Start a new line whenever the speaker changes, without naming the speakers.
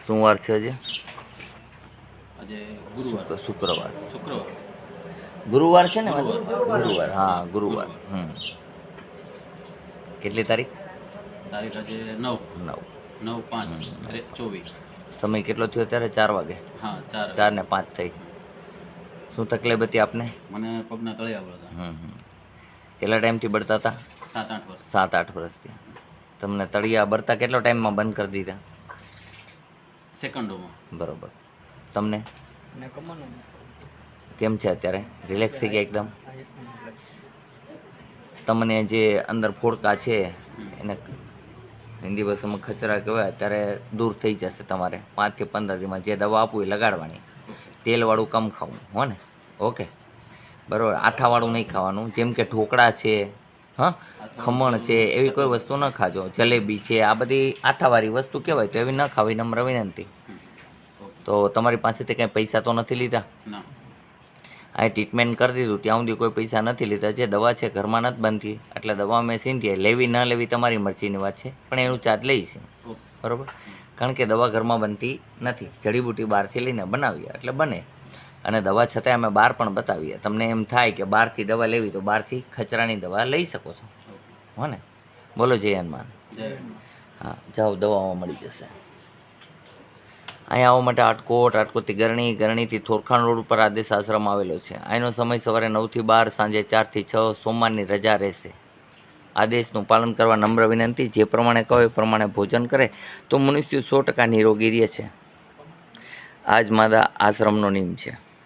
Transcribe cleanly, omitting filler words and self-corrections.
શું વાર છે આજે?
આજે ગુરુવાર.
શુક્રવાર.
શુક્રવાર.
ગુરુવાર છે ને?
ગુરુવાર.
ગુરુવાર, હા ગુરુવાર. કેટલી તારીખ?
તારીખ આજે 9
9.
9/5/24.
સમય કેટલો થયો ત્યારે? 4 વાગે.
હા,
4 ને 5 થઈ. શું તકલીફ હતી આપને?
મને પગના તળિયા બળતા.
કેટલા ટાઈમથી બળતા હતા?
7-8 વર્ષ.
7-8 વર્ષથી. તમને તળિયા બળતા કેટલો ટાઈમમાં બંધ કરી દીધા?
સેકન્ડોમાં.
બરોબર. તમને કેમ છે અત્યારે? રિલેક્સ થઈ ગયા એકદમ? તમને જે અંદર ફોડકા છે એને હિન્દી ભાષામાં ખચરા કહેવાય, અત્યારે દૂર થઈ જશે તમારે 5 થી 15 દીમાં. જે દવા આપું એ લગાડવાની. તેલવાળું કમ ખાવું, હો ને? ઓકે, બરાબર. આથાવાળું નહીં ખાવાનું, જેમ કે ઢોકળા છે, હા, ખમણ છે, એવી કોઈ વસ્તુ ન ખાજો. જલેબી છે, આ બધી આથાવાળી વસ્તુ કહેવાય, તો એવી ન ખાવી, નમ્ર વિનંતી. તો તમારી પાસેથી કંઈ પૈસા તો નથી લીધા?
ના.
આ ટ્રીટમેન્ટ કરી દીધું ત્યાં સુધી કોઈ પૈસા નથી લીધા. જે દવા છે ઘરમાં નથી બનતી, એટલે દવા મેં સીધી લેવી ન લેવી તમારી મરજીની વાત છે, પણ એનું ચાર્જ લઈશ, બરાબર? કારણ કે દવા ઘરમાં બનતી નથી, જડીબુટી બહારથી લઈને બનાવીએ એટલે બને. અને દવા છતાંય અમે બહાર પણ બતાવીએ. તમને એમ થાય કે બહારથી દવા લેવી તો બહારથી ખચરાની દવા લઈ શકો છો, હો ને? બોલો જય હનુમાન. હા, જાઓ, દવાઓ મળી જશે. અહીંયા આવવા માટે રાજકોટથી ગરણીથી થોરખાણ રોડ ઉપર આદેશ આશ્રમ આવેલો છે. અહીંનો સમય સવારે 9 થી 12, સાંજે 4 થી 6, સોમવારની રજા રહેશે. આદેશનું પાલન કરવા નમ્ર વિનંતી. જે પ્રમાણે કહો એ પ્રમાણે ભોજન કરે તો મનુષ્ય 100% નિરોગી રહે છે. આ જ મારા આશ્રમનો નિયમ છે.